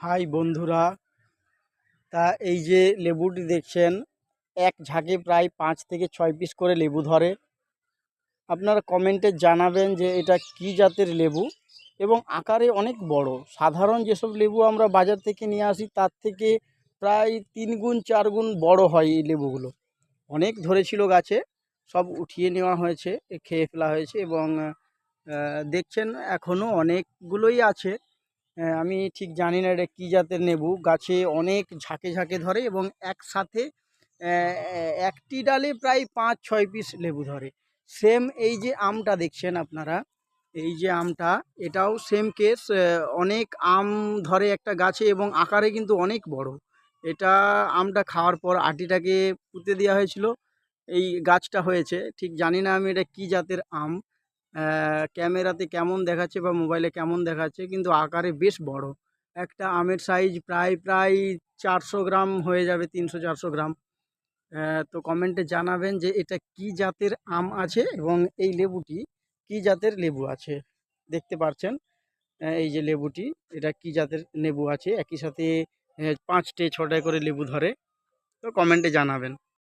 High বন্ধুরা, তা এই যে লেবুটি দেখছেন, এক ঝাঁকে প্রায় 5 থেকে 6 পিস করে লেবু ধরে। আপনারা কমেন্টে জানাবেন যে এটা কি জাতের লেবু এবং আকারে অনেক বড়। সাধারণ যেসব লেবু আমরা বাজার থেকে নিয়ে আসি তার থেকে প্রায় 3 গুণ 4 গুণ বড় হয় এই লেবুগুলো। অনেক ধরেছিল গাছে, সব উঠিয়ে নেওয়া হয়েছে, খেয়ে ফেলা হয়েছে এবং দেখছেন এখনও অনেকগুলোই আছে। আমি ঠিক জানি না এটা কী জাতের লেবু। গাছে অনেক ঝাঁকে ঝাঁকে ধরে এবং একসাথে একটি ডালে প্রায় 5-6 পিস লেবু ধরে। সেম এই যে আমটা দেখছেন আপনারা, এই যে আমটা, এটাও সেম কেস। অনেক আম ধরে একটা গাছে এবং আকারে কিন্তু অনেক বড়। এটা আমটা খাওয়ার পর আটিটাকে পুঁতে দেওয়া হয়েছিল, এই গাছটা হয়েছে। ঠিক জানি না আমি এটা কী জাতের আম, ক্যামেরাতে কেমন দেখাচ্ছে বা মোবাইলে কেমন দেখাচ্ছে, কিন্তু আকারে বেশ বড়। একটা আমের সাইজ প্রায় প্রায় 400 গ্রাম হয়ে যাবে, 300-400 গ্রাম। তো কমেন্টে জানাবেন যে এটা কি জাতের আম আছে এবং এই লেবুটি কি জাতের লেবু আছে। দেখতে পাচ্ছেন এই যে লেবুটি, এটা কি জাতের লেবু আছে। একই সাথে 5টে 6টে করে লেবু ধরে। তো কমেন্টে জানাবেন।